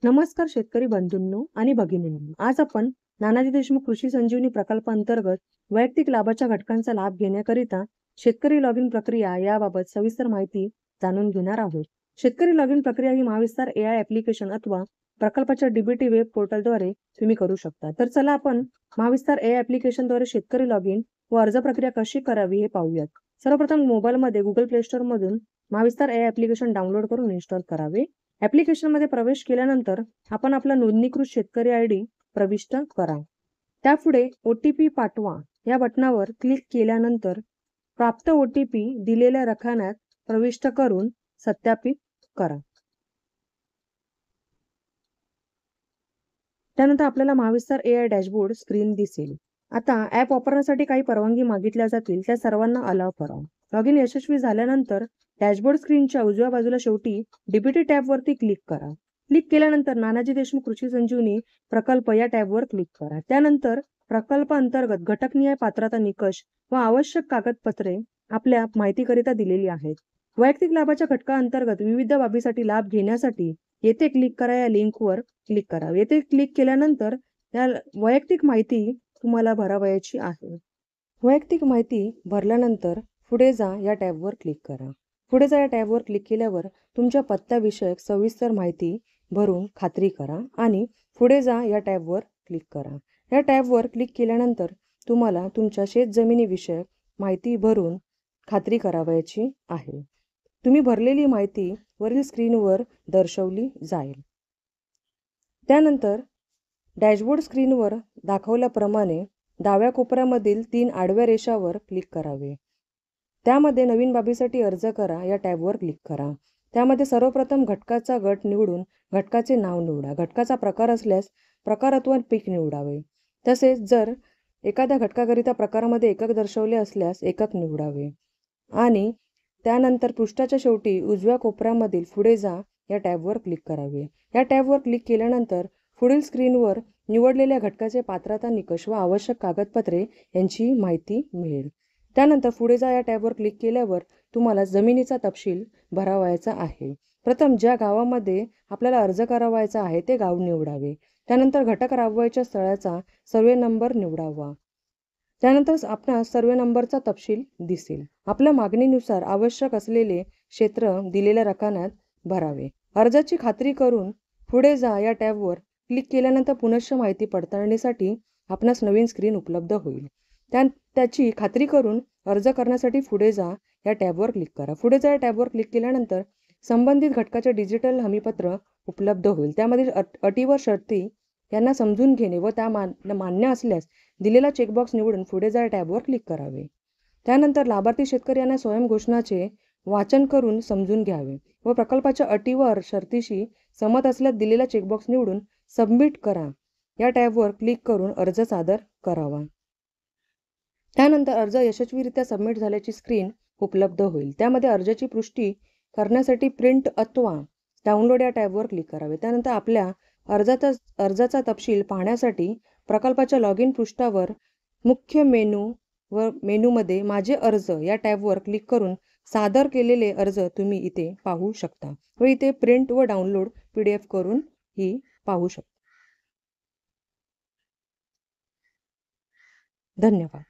नमस्कार शेतकरी बंधूंनो आणि भगिनींनो. आज आपण नानाजी देशमुख कृषी संजीवनी प्रकल्पांतर्गत वैयक्तिक लाभाच्या घटकांचा लाभ घेण्याकरिता शेतकरी लॉगिन प्रक्रिया याबाबत सविस्तर माहिती जाणून घेणार आहोत. शेतकरी लॉगिन प्रक्रिया ही महाविस्तार AI ऍप्लिकेशन अथवा प्रकल्पाच्या DBT वेब पोर्टलद्वारे तुम्ही करू शकता. तर चला आपण महाविस्तार AI ऍप्लिकेशनद्वारे शेतकरी लॉगिन व अर्ज प्रक्रिया कशी करावी हे पाहूयात. सर्वप्रथम मोबाईलमध्ये गुगल प्ले स्टोअर मधून महाविस्तार AI ऍप्लिकेशन डाउनलोड करून इन्स्टॉल करावे. ऍप्लिकेशनमध्ये प्रवेश केल्यानंतर आपण आपला नोंदणीकृत शेतकरी ID प्रविष्ट करा. त्यापुढे OTP पाठवा या बटनावर क्लिक केल्यानंतर प्राप्त OTP दिलेल्या रकान्यात प्रविष्ट करून सत्यापित करा. त्यानंतर आपल्याला महाविस्तार AI डॅशबोर्ड स्क्रीन दिसेल. आता ऍप वापरण्यासाठी काही परवानगी मागितल्या जातील, त्या सर्वांना अलाव करा. लॉगिन यशस्वी झाल्यानंतर डॅशबोर्ड स्क्रीनच्या उजव्या बाजूला शेवटी DBT टॅबवरती क्लिक करा. क्लिक केल्यानंतर नानाजी देशमुख कृषी संजीवनी प्रकल्प या टॅबवर क्लिक करा. त्यानंतर प्रकल्प अंतर्गत घटकनिहाय पात्रता निकष व आवश्यक कागदपत्रे आपल्या माहितीकरिता दिलेली आहेत. वैयक्तिक लाभाच्या घटकाअंतर्गत विविध बाबीसाठी लाभ घेण्यासाठी येथे क्लिक करा या लिंकवर क्लिक करा. येथे क्लिक केल्यानंतर या वैयक्तिक माहिती तुम्हाला भरावयाची आहे. वैयक्तिक माहिती भरल्यानंतर पुढे जा या टॅबवर क्लिक करा. पुढे जा या टॅबवर क्लिक केल्यावर तुमच्या पत्त्याविषयक सविस्तर माहिती भरून खात्री करा आणि पुढे जा या टॅबवर क्लिक करा. या टॅबवर क्लिक केल्यानंतर तुम्हाला तुमच्या शेतजमिनीविषयक माहिती भरून खात्री करावयाची आहे. तुम्ही भरलेली माहिती वरील स्क्रीनवर दर्शवली जाईल. त्यानंतर डॅशबोर्ड स्क्रीनवर दाखवल्याप्रमाणे डाव्या कोपऱ्यामधील 3 आडव्या रेषावर क्लिक करावे. त्यामध्ये नवीन बाबीसाठी अर्ज करा या टॅबवर क्लिक करा. त्यामध्ये सर्वप्रथम घटकाचा गट निवडून घटकाचे नाव निवडा. घटकाचा प्रकार असल्यास प्रकार अथवा पीक निवडावे. तसेच जर एखाद्या घटकाकरिता प्रकारामध्ये एकक दर्शवले असल्यास एकक निवडावे. आणि त्यानंतर पृष्ठाच्या शेवटी उजव्या कोपऱ्यामधील पुढे जा या टॅबवर क्लिक करावे. या टॅबवर क्लिक केल्यानंतर पुढील स्क्रीनवर निवडलेल्या घटकाचे पात्रता निकष व आवश्यक कागदपत्रे यांची माहिती मिळेल. त्यानंतर पुढे जा या टॅबवर क्लिक केल्यावर तुम्हाला जमिनीचा तपशील भरावयाचा आहे. प्रथम ज्या गावामध्ये आपल्याला अर्ज करावयाचा आहे ते गाव निवडावे. त्यानंतर घटक राबवायच्या स्थळाचा सर्वे नंबर निवडावा. त्यानंतर आपणास सर्वे नंबरचा तपशील दिसेल. आपल्या मागणीनुसार आवश्यक असलेले क्षेत्र दिलेल्या रकान्यात भरावे. अर्जाची खात्री करून पुढे जा या टॅबवर क्लिक केल्यानंतर पुनश्च माहिती पडताळणीसाठी आपणास नवीन स्क्रीन उपलब्ध होईल. त्याची खात्री करून अर्ज करण्यासाठी पुढे जा या टॅबवर क्लिक करा. पुढे जा या टॅबवर क्लिक केल्यानंतर संबंधित घटकाचे डिजिटल हमीपत्र उपलब्ध होईल. त्यामधील अटी व शर्ती यांना समजून घेणे व त्या मान्य असल्यास दिलेला चेकबॉक्स निवडून पुढे जा या टॅबवर क्लिक करावे. त्यानंतर लाभार्थी शेतकरी यांना स्वयंघोषणाचे वाचन करून समजून घ्यावे व प्रकल्पाच्या अटी व शर्तीशी सहमत असल्यास दिलेला चेकबॉक्स निवडून सबमिट करा या टॅबवर क्लिक करून अर्ज सादर करावा. त्यानंतर अर्ज यशस्वीरित्या सबमिट झाल्याची स्क्रीन उपलब्ध होईल. त्यामध्ये अर्जाची पुष्टी करण्यासाठी प्रिंट अथवा डाउनलोड या टॅबवर क्लिक करावे. त्यानंतर आपल्या अर्जाचा तपशील पाहण्यासाठी प्रकल्पाच्या लॉगिन पृष्ठावर मुख्य मेनूमध्ये माझे अर्ज या टॅबवर क्लिक करून सादर केलेले अर्ज तुम्ही इथे पाहू शकता व इथे प्रिंट व डाउनलोड PDF करून ही पाहू शकता. धन्यवाद.